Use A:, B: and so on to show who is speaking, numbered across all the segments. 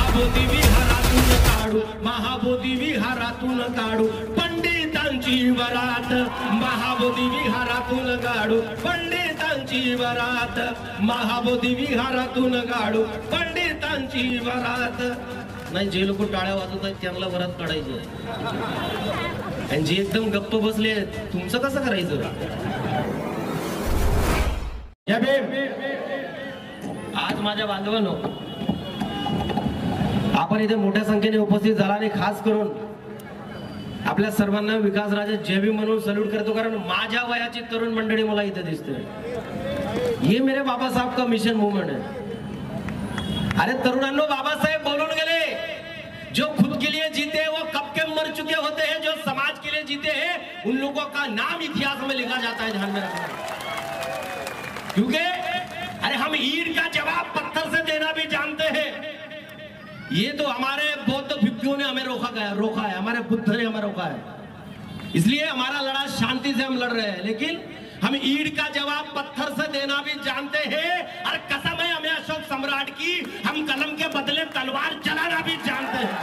A: महाबोधी विहारातून काढू, महाबोधी विहारातून काढू पंडितांची वरात, महाबोधी विहारातून काढू पंडितांची वरात, महाबोधी विहारातून काढू पंडितांची वरात। नाही, जे लोक टाळ्या वाजवत आहेत त्यांना वरात काढायची आणि जे एकदम गप्प बसले तुमचं कसं करायचं? आज माझ्या बांधवांनो, आपण इथे मोठ्या संख्येने उपस्थित झाला आणि खास करून आपल्या सर्वांना विकासराजे जय म्हणून सल्यूट करतो, कारण माझ्या वयाची तरुण मंडळी मला इथे दिसते। ये मेरे बाबा साहब का मिशन मूवमेंट है। अरे तरुणांनो, बाबा साहेब बोलून गेले, जो खुद के लिए जीते वो कब के मर चुके होते हैं, जो समाज के लिए जीते हैं उन लोगों का नाम इतिहास में लिखा जाता है, ध्यान में रखना। क्योंकि अरे हम ईंट का जवाब पत्थर से देना भी जानते हैं। ये तो हमारे बौद्ध भिक्षुओं ने हमें रोका है, हमारे बुद्ध ने हमें रोका है। इसलिए हमारा लड़ा शांति से हम लड़ रहे हैं, लेकिन हम ईंट का जवाब पत्थर से देना भी जानते हैं। और कसम है हमें अशोक सम्राट की, हम कलम के बदले तलवार चलाना भी जानते हैं।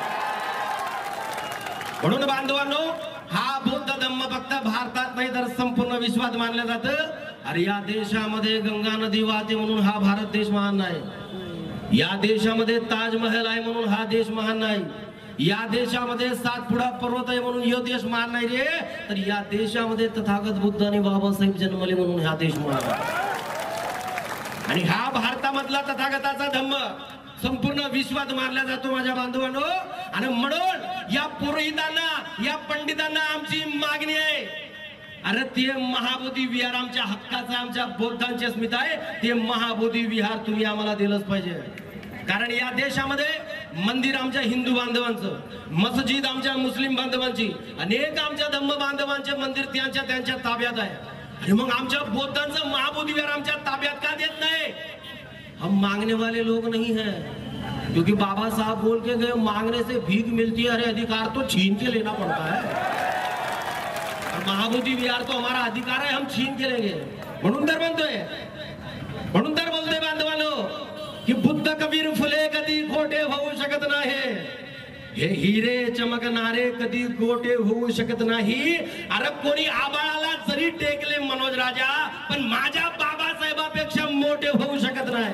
A: म्हणून बांधवांनो, हा बौद्ध धम्म फक्त भारतात नाही तर संपूर्ण विश्वात मानलं जातं। अरे या देशामध्ये गंगा नदी वाहते म्हणून हा भारत देश महान नाही, या देशामध्ये ताजमहल आहे म्हणून हा देश महान नाही, या देशामध्ये सातपुडा पर्वत आहे म्हणून हा देश महान नाही रे, तर या देशामध्ये तथागत बुद्ध आणि बाबासाहेब जन्मले म्हणून हा देश महान आहे। आणि हा भारतामधला तथागताचा धम्म संपूर्ण विश्वात मानला जातो माझ्या बांधवांनो। आणि म्हणून या पुरोहितांना, या पंडितांना आमची मागणी आहे, अरे ते महाबोधी विहार आमच्या हक्काचं, आमच्या बौद्धांची अस्मिता आहे, ते महाबोधी विहार तुम्ही आम्हाला दिलंच पाहिजे। कारण या देशामध्ये मंदिर आमच्या हिंदू बांधवांचं, मस्जिद आमच्या मुस्लिम बांधवांची, अनेक आमच्या धम्म बांधवांचे मंदिर त्यांच्या ताब्यात आहे। आणि मग आमच्या बौद्धांचं महाबोधी विहार आमच्या ताब्यात का देत नाही? हम मांगने वाले लोग नहीं हैं, क्योंकि बाबा साहब बोल के गए मांगने से भीख मिलती है, अरे अधिकार तो छीन के लेना पड़ता है। महाबोधी विहार तो हमारा अधिकार है, हम छीन के लेंगे। म्हणून तर बोलतोय बांधवांनो की बुद्ध कबीर फुले कधी खोटे होऊ शकत नाही, हे हिरे चमकणारे कधी गोटे होऊ शकत नाही। अरे कोणी आबाळाला जरी टेकले मनोज राजा, पण माझ्या बाबासाहेबापेक्षा मोठे होऊ शकत नाही।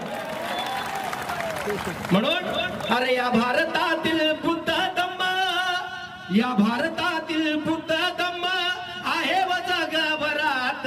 A: म्हणून अरे या भारतातील बुद्ध धम्म, या भारतातील बुद्ध धम्म आहे व जगभरात।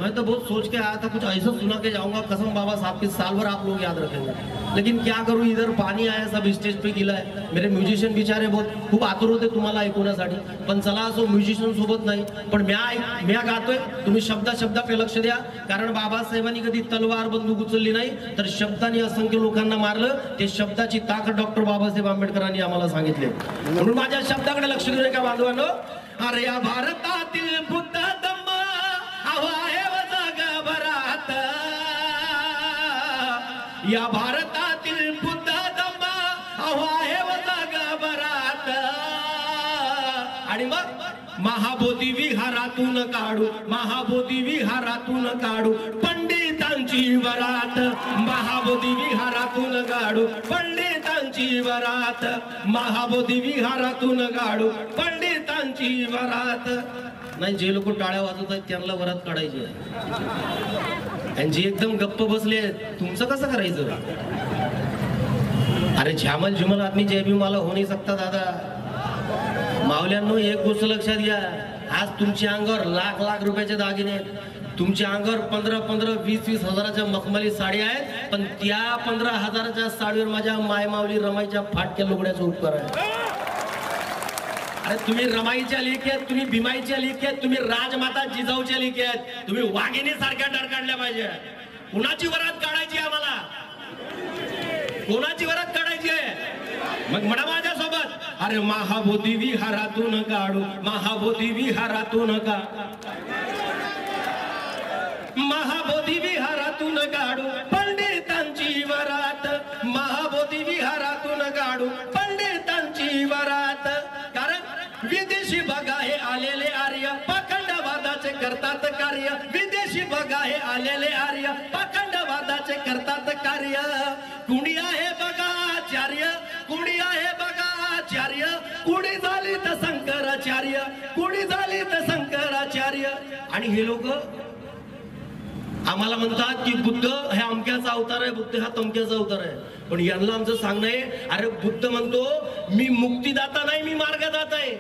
A: मैं तो बहुत सोच के आया था, कुछ ऐसा सुना के जाऊंगा, कसम बाबा साहब की, साल भर आप लोग याद रखेंगे। लेकिन क्या करूं, इधर पाणी आया, सब स्टेज पे गेला आहे। मेरे म्युझिशियन बिचारे बहुत खूप आतुर होते तुम्हाला ऐकवण्यासाठी, पण चला असो म्युझिशियन सोबत नाही, पण म्या गातोय, तुम्ही शब्दाकडे लक्ष द्या। कारण बाबासाहेबांनी कधी तलवार बंदूक उचलली नाही, तर शब्दांनी असंख्य लोकांना मारलं। ते शब्दाची ताकद डॉक्टर बाबासाहेब आंबेडकरांनी आम्हाला सांगितले, म्हणून माझ्या शब्दाकडे लक्ष देऊ नका बांधवांनो। अरे या भारतातील बुद्ध धम्म आहे व जगभरात, या भारतातील बुद्ध धम्म आहे व जगभरात। आणि मग महाबोधी विहारातून काढू, महाबोधी विहारातून काढू पंडितांची वरात, महाबोधी विहारातून काढू पंडितांची वरात, महाबोधी विहारातून काढू पंडितांची वरात। नाही, जे लोक टाळ्या वाजवत आहेत त्यांना वरात काढायची आणि जे एकदम गप्प बसले तुमचं कसं करायचं? अरे झ्यामल झुमल आदमी जय भी मला हो नाही सकता दादा। मावल्यांनो, एक गोष्ट लक्षात घ्या, आज तुमच्या अंगावर लाख रुपयाचे दागिने आहेत, तुमच्या अंगावर 15 20 हजाराच्या मखमली साड्या आहेत, पण त्या 15 हजाराच्या साडीवर माझ्या मायमावली रमाईच्या फाटक्या लुगड्याचा उपकार आहे। अरे तुम्ही रमाईच्या लेकी आहेत, तुम्ही भीमाईच्या लेकी आहेत, तुम्ही राजमाता जिजाऊच्या लेकी आहेत, तुम्ही वाघिणी सारख्या डरकाढल्या पाहिजे। कुणाची वरात काढायची आम्हाला? कोणाची वरात काढायची आहे? मग म्हणा माझ्यासोबत, अरे महाबोधी विहारातून काढू, महाबोधी विहारातून का, महाबोधी विहारातून काढू पंडितांची वरात, महाबोधी विहारातून काढू पंडितांची वरात। कारण विदेशी बघा हे आलेले आर्य पाखंडवादाचे करतात कार्य, विदेशी बघा हे आलेले आर्य पाखंडवादाचे करतात कार्य। कुणी आहे हे लोक आम्हाला म्हणतात की बुद्ध हे अमक्याचा अवतार आहे, बुद्ध हा तमक्याचा अवतार आहे. पण यांना आमचं सांगणं आहे, अरे बुद्ध म्हणतो मी मुक्तिदाता नाही, मी मार्गदाता आहे.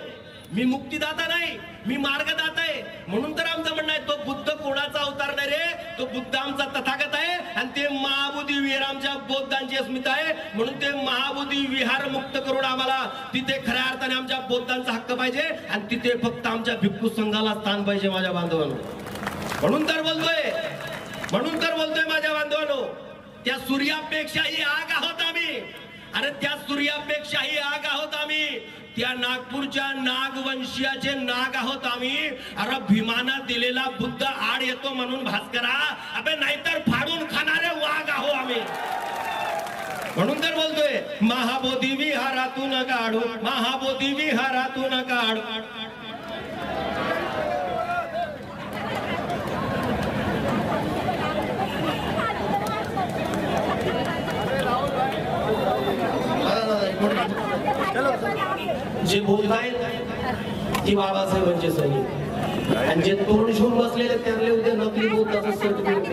A: मी मुक्तिदाता नाही, मी मार्गदाता आहे. म्हणून तर आमचं म्हणणं आहे तो बुद्ध कोणाचा अवतार नाही रे, तो बुद्ध आमचा तथागत आहे. आणि ते महाबोधी विहार आमच्या बौद्धांची अस्मिता आहे. म्हणून ते महाबोधी विहार मुक्त करून आम्हाला तिथे खऱ्या अर्थाने आमच्या बौद्धांचा हक्क पाहिजे. आणि तिथे फक्त आमच्या भिक्खू संघाला स्थान पाहिजे माझ्या बांधवांनो. म्हणून तर बोलतोय माझ्या बांधवांनो, त्या सूर्यापेक्षाही आग आहोत आम्ही. अरे त्या सूर्यापेक्षाही आग आहोत आम्ही. त्या नागपूरच्या नागवंशीयाचे नाग आहोत आम्ही. अरे भीमाना दिलेला बुद्ध आड येतो म्हणून भास्करा, अबे नाहीतर फाडून खाणारे वाघ आहो आम्ही. म्हणून तर बोलतोय महाबोधी विहारातून काढू, महाबोधी विहारातून काढू. जे बोलतायत ती बाबासाहेबांचे सैनिक, आणि जे तोंड शिवून बसलेले त्यातले उद्या नकली बुद्धाचं सर्टिफिकेट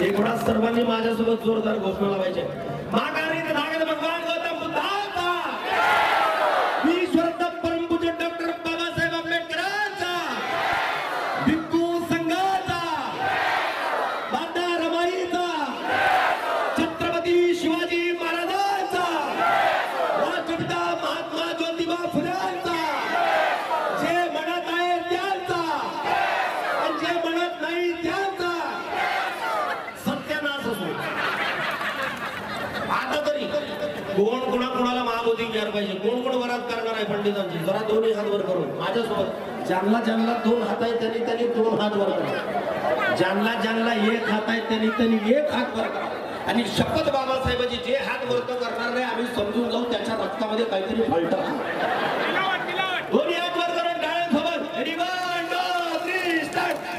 A: एक वेळा सर्वांनी माझ्यासोबत जोरदार घोषणा लावायची. महाकार्य धागत भगवान गौतम बुद्धाचा, ईश्वरदत्त परमपूज्य डॉक्टर बाबासाहेब आंबेडकरांचा, भिक्खू संघाचा, माता रमाईचा, छत्रपती शिवाजी महाराजांचा, राष्ट्रपिता महात्मा ज्योतिबा फुलेंचा, जे म्हणत आहे त्यांचा आणि जे म्हणत नाही त्यांचा सत्यानाश असो. आता तरी कोण कोणाला महाबोधी विहार पाहिजे, कोण कोण वरात करणार आहे पंडितांची, जरा दोन्ही हात वर करून माझ्यासोबत. ज्यांना दोन हात आहे त्यांनी दोन हात वर करा, ज्यांना एक हात आहे त्यांनी एक हात वर करा. आणि शपथ बाबासाहेबांची जे हात वरत करणार नाही आम्ही समजून जाऊ त्याच्या रक्तामध्ये काहीतरी फलट. दोन्ही हात वर करून टाळ्यांसोबत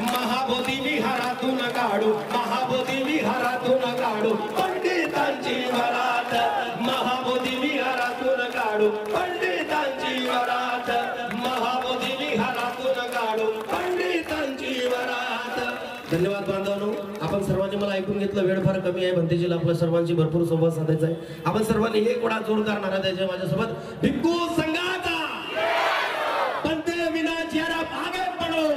A: महाबोधी विहारातून काढू, महाबोधी विहारातून काढू पंडितांची वरात, महाबोधी विहारातून काढू पंडितांची वरात, महाबोधी विहारातून काढू पंडितांची वरात. धन्यवाद बांधवांनो. आपण सर्वांनी मला ऐकून घेतलं. वेळ फार कमी आहे, भंतेजीला आपल्या सर्वांची भरपूर संवाद साधायचा आहे. आपण सर्वांनी एक वेळा जोरदार नारा द्यायचा माझ्यासोबत. भिक्खू संघाचा पंते विना चेहरा आगे पडो,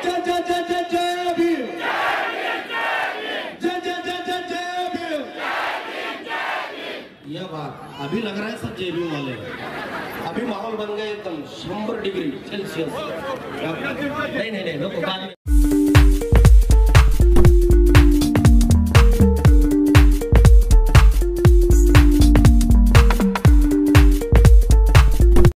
A: जय जय जय जय जय भीम, जय जय जय जय जय भीम. यह बात अभी लग रहा है सब जय भीम वाले. अभी माहौल बन गया एकदम 100 डिग्री सेल्सियस. नहीं नको.